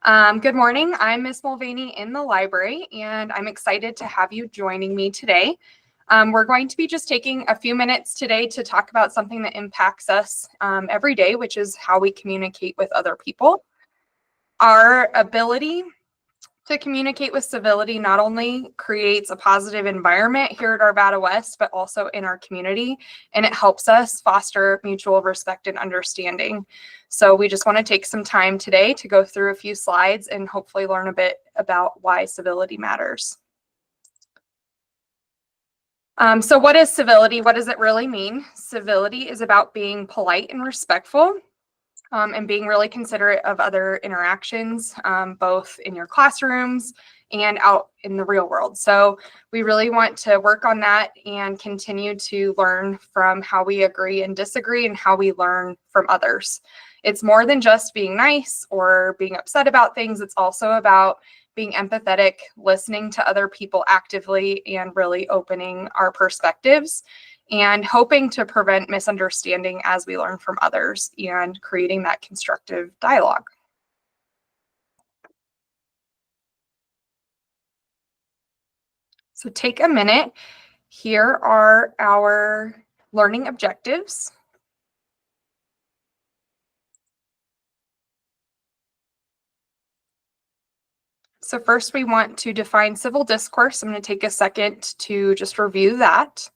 Good morning. I'm Miss Mulvaney in the library, and I'm excited to have you joining me today. We're going to be just taking a few minutes today to talk about something that impacts us every day, which is how we communicate with other people. Our ability to communicate with civility not only creates a positive environment here at Arvada West, but also in our community, and it helps us foster mutual respect and understanding. So we just want to take some time today to go through a few slides and hopefully learn a bit about why civility matters. So what is civility? What does it really mean? Civility is about being polite and respectful. And being really considerate of other interactions, both in your classrooms and out in the real world. So we really want to work on that and continue to learn from how we agree and disagree and how we learn from others. It's more than just being nice or being upset about things. It's also about being empathetic, listening to other people actively, and really opening our perspectives and hoping to prevent misunderstanding as we learn from others and creating that constructive dialogue. So take a minute. Here are our learning objectives. So first we want to define civil discourse. I'm going to take a second to just review that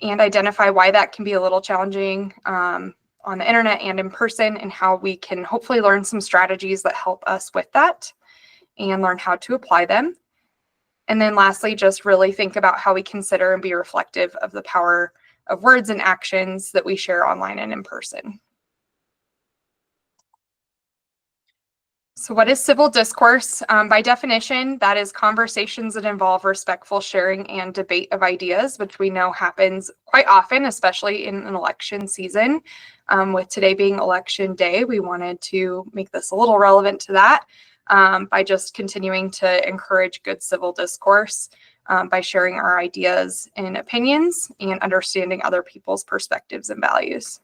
and identify why that can be a little challenging on the internet and in person, and how we can hopefully learn some strategies that help us with that and learn how to apply them. And then lastly, just really think about how we consider and be reflective of the power of words and actions that we share online and in person. So what is civil discourse? By definition, that is conversations that involve respectful sharing and debate of ideas, which we know happens quite often, especially in an election season. With today being election day, we wanted to make this a little relevant to that by just continuing to encourage good civil discourse by sharing our ideas and opinions and understanding other people's perspectives and values.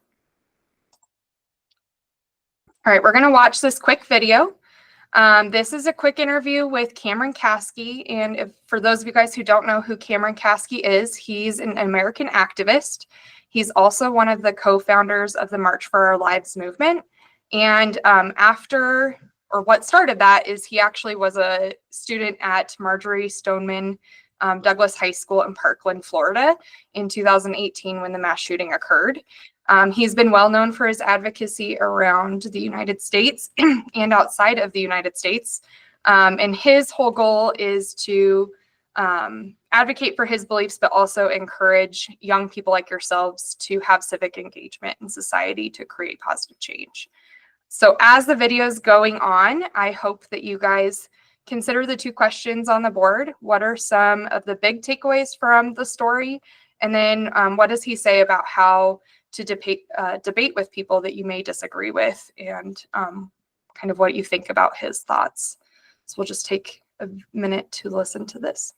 All right, we're going to watch this quick video. This is a quick interview with Cameron Kasky, and for those of you guys who don't know who Cameron Kasky is, he's an American activist. He's also one of the co-founders of the March for Our Lives movement. And what started that is he actually was a student at Marjorie Stoneman Douglas High School in Parkland, Florida in 2018 when the mass shooting occurred. He's been well known for his advocacy around the United States and outside of the United States. And his whole goal is to advocate for his beliefs, but also encourage young people like yourselves to have civic engagement in society to create positive change. So as the video is going on, I hope that you guys consider the two questions on the board. What are some of the big takeaways from the story? And then what does he say about how to debate with people that you may disagree with, and kind of what you think about his thoughts. So we'll just take a minute to listen to this.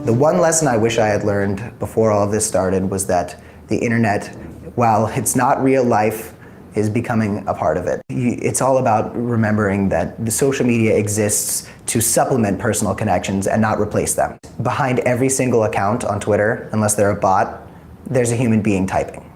The one lesson I wish I had learned before all of this started was that the internet, while it's not real life, is becoming a part of it. It's all about remembering that the social media exists to supplement personal connections and not replace them. Behind every single account on Twitter, unless they're a bot, there's a human being typing.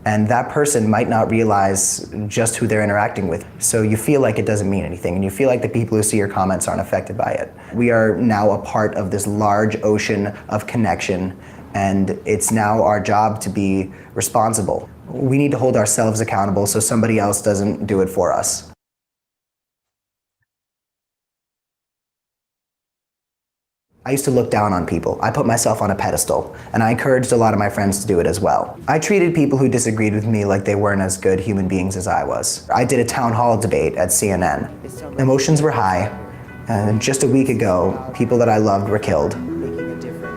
And that person might not realize just who they're interacting with. So you feel like it doesn't mean anything, and you feel like the people who see your comments aren't affected by it. We are now a part of this large ocean of connection, and it's now our job to be responsible. We need to hold ourselves accountable so somebody else doesn't do it for us. I used to look down on people. I put myself on a pedestal, and I encouraged a lot of my friends to do it as well. I treated people who disagreed with me like they weren't as good human beings as I was. I did a town hall debate at CNN. Emotions were high, and just a week ago, people that I loved were killed.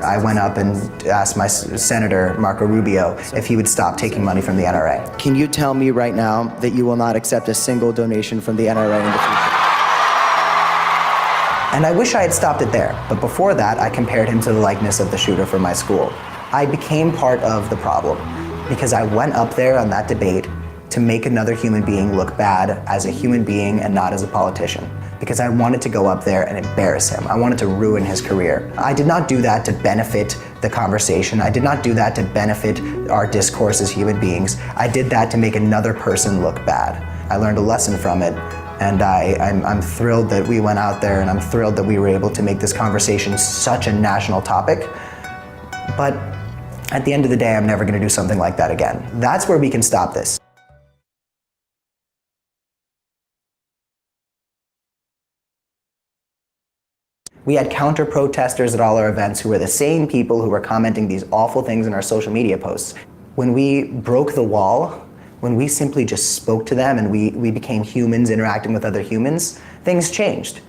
I went up and asked my Senator, Marco Rubio, if he would stop taking money from the NRA. Can you tell me right now that you will not accept a single donation from the NRA in the future? And I wish I had stopped it there, but before that, I compared him to the likeness of the shooter from my school. I became part of the problem because I went up there on that debate to make another human being look bad as a human being and not as a politician. Because I wanted to go up there and embarrass him. I wanted to ruin his career. I did not do that to benefit the conversation. I did not do that to benefit our discourse as human beings. I did that to make another person look bad. I learned a lesson from it, and I'm thrilled that we went out there, and I'm thrilled that we were able to make this conversation such a national topic. But at the end of the day, I'm never going to do something like that again. That's where we can stop this. We had counter-protesters at all our events who were the same people who were commenting these awful things in our social media posts. When we broke the wall, when we simply just spoke to them and we became humans interacting with other humans, things changed.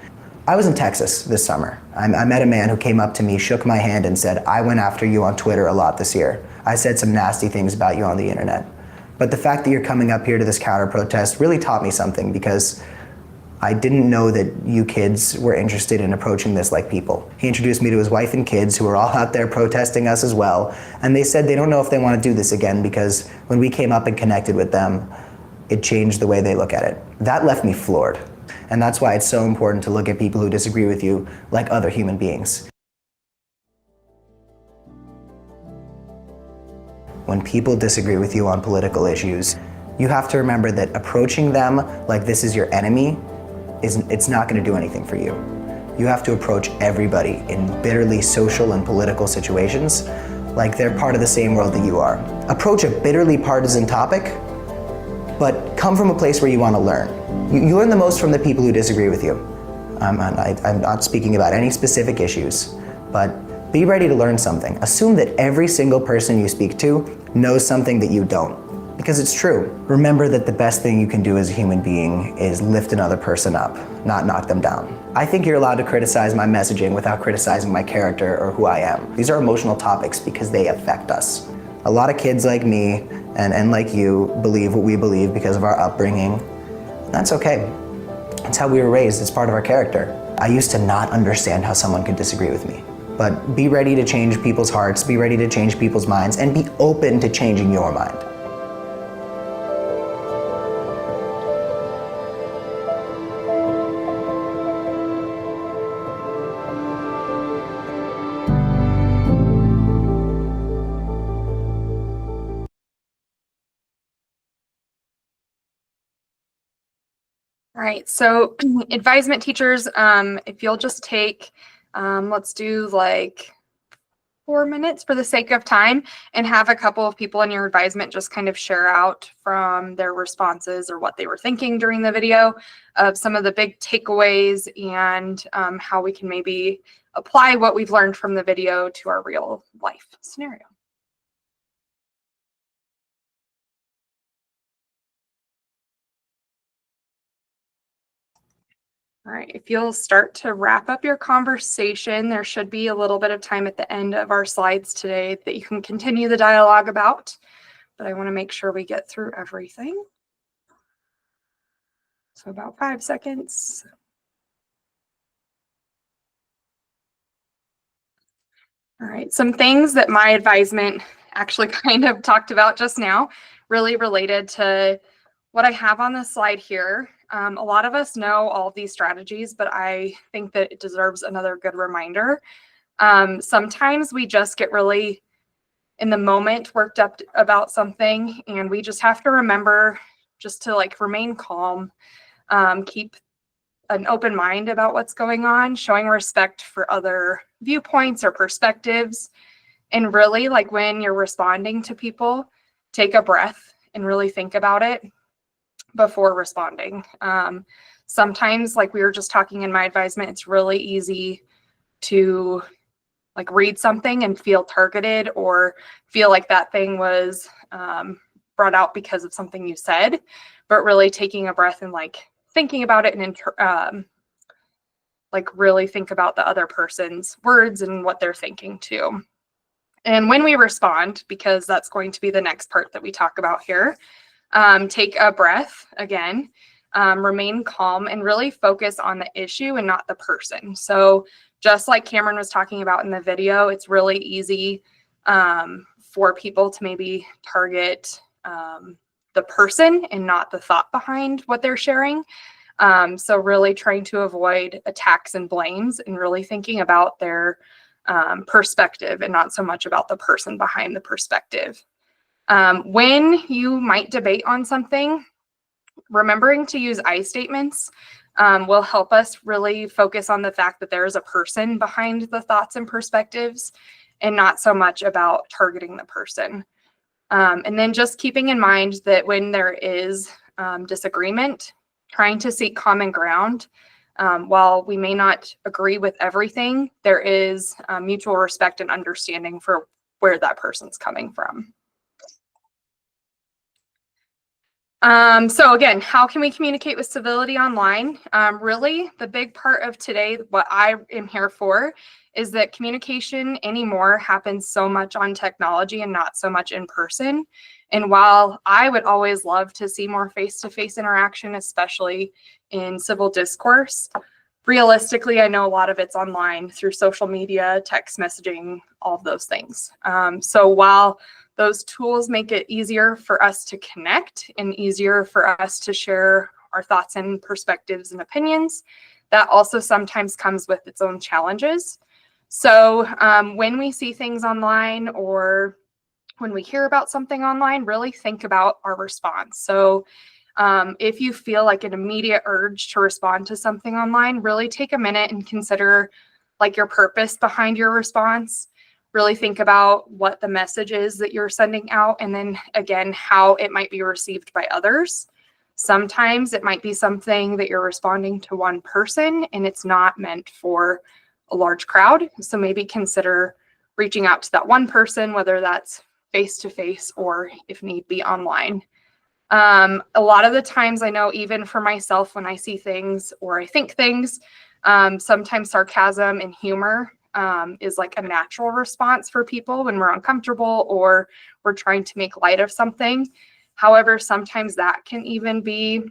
I was in Texas this summer. I met a man who came up to me, shook my hand, and said, "I went after you on Twitter a lot this year. I said some nasty things about you on the internet. But the fact that you're coming up here to this counter-protest really taught me something, because I didn't know that you kids were interested in approaching this like people." He introduced me to his wife and kids, who were all out there protesting us as well. And they said they don't know if they want to do this again, because when we came up and connected with them, it changed the way they look at it. That left me floored. And that's why it's so important to look at people who disagree with you like other human beings. When people disagree with you on political issues, you have to remember that approaching them like this is your enemy, it's not going to do anything for you. You have to approach everybody in bitterly social and political situations like they're part of the same world that you are. Approach a bitterly partisan topic, but come from a place where you want to learn. You learn the most from the people who disagree with you. I'm not speaking about any specific issues, but be ready to learn something. Assume that every single person you speak to knows something that you don't, because it's true. Remember that the best thing you can do as a human being is lift another person up, not knock them down. I think you're allowed to criticize my messaging without criticizing my character or who I am. These are emotional topics because they affect us. A lot of kids like me and like you believe what we believe because of our upbringing. That's okay. It's how we were raised. It's part of our character. I used to not understand how someone could disagree with me. But be ready to change people's hearts, be ready to change people's minds, and be open to changing your mind. All right, so advisement teachers, if you'll just take, let's do like 4 minutes for the sake of time, and have a couple of people in your advisement just kind of share out from their responses or what they were thinking during the video of some of the big takeaways, and how we can maybe apply what we've learned from the video to our real life scenario. All right, if you'll start to wrap up your conversation, there should be a little bit of time at the end of our slides today that you can continue the dialogue about, but I want to make sure we get through everything. So about 5 seconds. All right, some things that my advisement actually kind of talked about just now, really related to what I have on the slide here. A lot of us know all of these strategies, but I think that it deserves another good reminder. Sometimes we just get really in the moment worked up about something, and we just have to remember just to like remain calm, keep an open mind about what's going on, showing respect for other viewpoints or perspectives. And really, like when you're responding to people, take a breath and really think about it before responding. Sometimes, like we were just talking in my advisement, it's really easy to like read something and feel targeted or feel like that thing was brought out because of something you said, but really taking a breath and like thinking about it and like really think about the other person's words and what they're thinking too. And when we respond, because that's going to be the next part that we talk about here, take a breath again, remain calm, and really focus on the issue and not the person. So just like Cameron was talking about in the video, it's really easy for people to maybe target the person and not the thought behind what they're sharing. So really trying to avoid attacks and blames and really thinking about their perspective and not so much about the person behind the perspective. When you might debate on something, remembering to use I statements will help us really focus on the fact that there is a person behind the thoughts and perspectives and not so much about targeting the person. And then just keeping in mind that when there is disagreement, trying to seek common ground. While we may not agree with everything, there is mutual respect and understanding for where that person's coming from. So again, how can we communicate with civility online? Really, the big part of today, what I am here for, is that communication anymore happens so much on technology and not so much in person. And while I would always love to see more face-to-face interaction, especially in civil discourse, realistically, I know a lot of it's online through social media, text messaging, all of those things. So while those tools make it easier for us to connect and easier for us to share our thoughts and perspectives and opinions, that also sometimes comes with its own challenges. So when we see things online or when we hear about something online, really think about our response. So if you feel like an immediate urge to respond to something online, really take a minute and consider like your purpose behind your response. Really think about what the message is that you're sending out, and then again, how it might be received by others. Sometimes it might be something that you're responding to one person and it's not meant for a large crowd. So maybe consider reaching out to that one person, whether that's face-to-face or if need be online. A lot of the times I know even for myself, when I see things or I think things, sometimes sarcasm and humor is like a natural response for people when we're uncomfortable or we're trying to make light of something. However, sometimes that can even be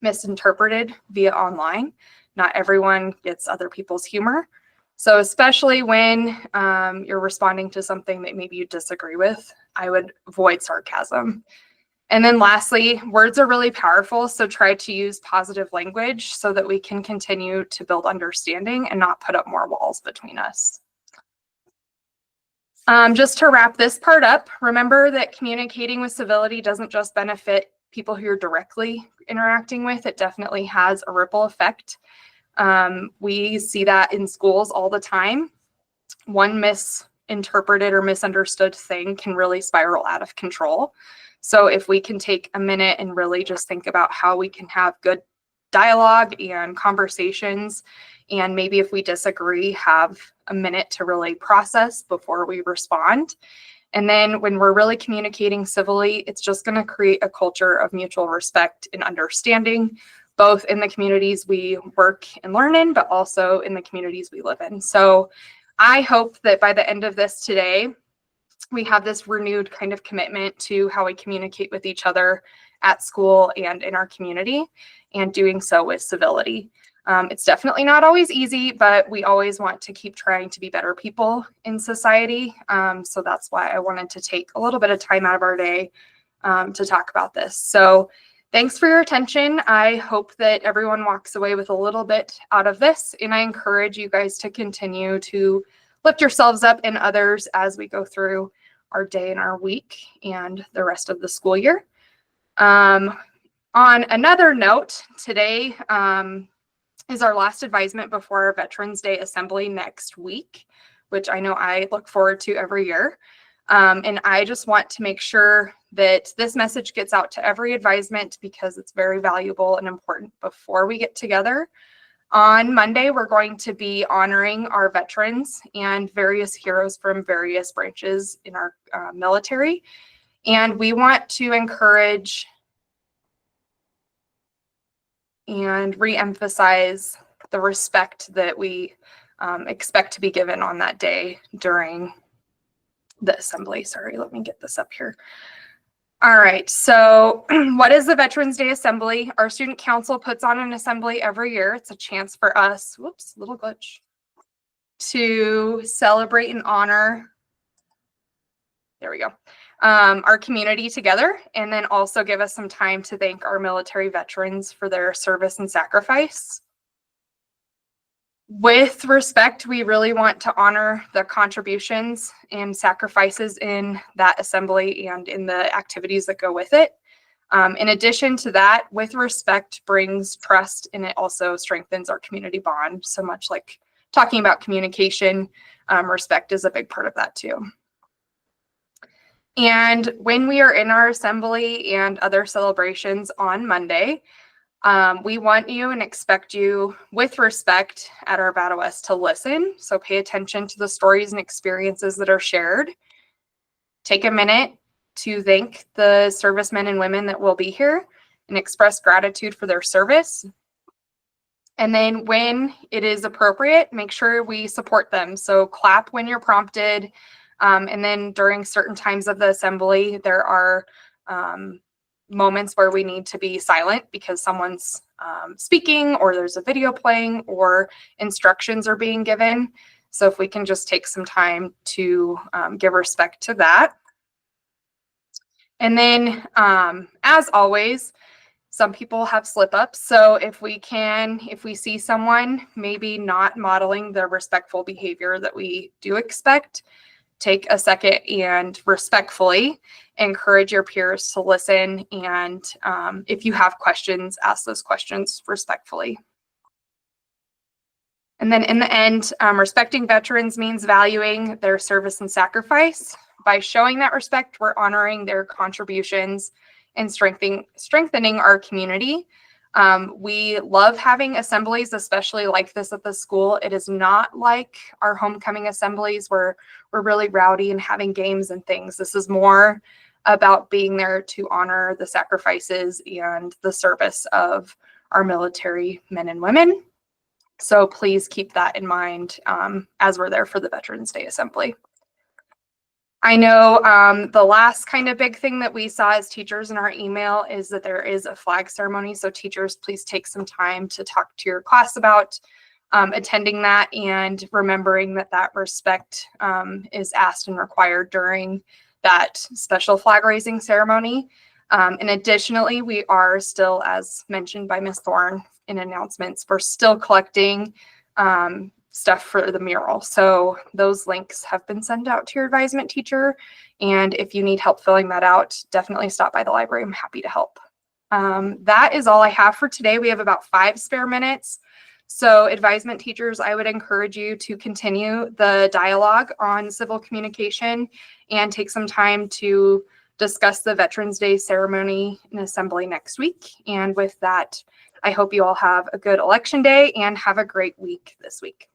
misinterpreted via online. Not everyone gets other people's humor. So especially when you're responding to something that maybe you disagree with, I would avoid sarcasm. And then lastly, words are really powerful, so try to use positive language so that we can continue to build understanding and not put up more walls between us. Just to wrap this part up, remember that communicating with civility doesn't just benefit people who you're directly interacting with. It definitely has a ripple effect. We see that in schools all the time. One misinterpreted or misunderstood thing can really spiral out of control. So if we can take a minute and really just think about how we can have good dialogue and conversations, and maybe if we disagree, have a minute to really process before we respond. And then when we're really communicating civilly, it's just going to create a culture of mutual respect and understanding, both in the communities we work and learn in, but also in the communities we live in. So I hope that by the end of this today, we have this renewed kind of commitment to how we communicate with each other at school and in our community, and doing so with civility. It's definitely not always easy, but we always want to keep trying to be better people in society. So that's why I wanted to take a little bit of time out of our day to talk about this. So thanks for your attention. I hope that everyone walks away with a little bit out of this, and I encourage you guys to continue to lift yourselves up and others as we go through our day and our week and the rest of the school year. On another note, today is our last advisement before our Veterans Day Assembly next week, which I know I look forward to every year. And I just want to make sure that this message gets out to every advisement because it's very valuable and important before we get together. On Monday, we're going to be honoring our veterans and various heroes from various branches in our military. And we want to encourage and re-emphasize the respect that we expect to be given on that day during the assembly. Sorry, let me get this up here. All right, so what is the Veterans Day Assembly? Our student council puts on an assembly every year. It's a chance for us, whoops, little glitch, to celebrate and honor, there we go, our community together, and then also give us some time to thank our military veterans for their service and sacrifice. With respect, we really want to honor the contributions and sacrifices in that assembly and in the activities that go with it. In addition to that, with respect brings trust, and it also strengthens our community bond. So much like talking about communication, respect is a big part of that too. And when we are in our assembly and other celebrations on Monday, we want you and expect you, with respect, at Arvada West to listen. So pay attention to the stories and experiences that are shared. Take a minute to thank the servicemen and women that will be here and express gratitude for their service. And then when it is appropriate, make sure we support them. So clap when you're prompted. And then during certain times of the assembly, there are moments where we need to be silent because someone's speaking, or there's a video playing, or instructions are being given. So if we can just take some time to give respect to that. And then, as always, some people have slip ups. So if we see someone maybe not modeling the respectful behavior that we do expect, take a second and respectfully encourage your peers to listen. And if you have questions, ask those questions respectfully. And then in the end, respecting veterans means valuing their service and sacrifice. By showing that respect, we're honoring their contributions and strengthening our community. We love having assemblies, especially like this at the school. It is not like our homecoming assemblies where we're really rowdy and having games and things. This is more about being there to honor the sacrifices and the service of our military men and women. So please keep that in mind as we're there for the Veterans Day Assembly. I know the last kind of big thing that we saw as teachers in our email is that there is a flag ceremony. So teachers, please take some time to talk to your class about attending that and remembering that that respect is asked and required during that special flag raising ceremony. And additionally, we are still, as mentioned by Ms. Thorne in announcements, we're still collecting stuff for the mural. So those links have been sent out to your advisement teacher. And if you need help filling that out, definitely stop by the library. I'm happy to help. That is all I have for today. We have about 5 spare minutes. So advisement teachers, I would encourage you to continue the dialogue on civil communication and take some time to discuss the Veterans Day ceremony and assembly next week. And with that, I hope you all have a good election day and have a great week this week.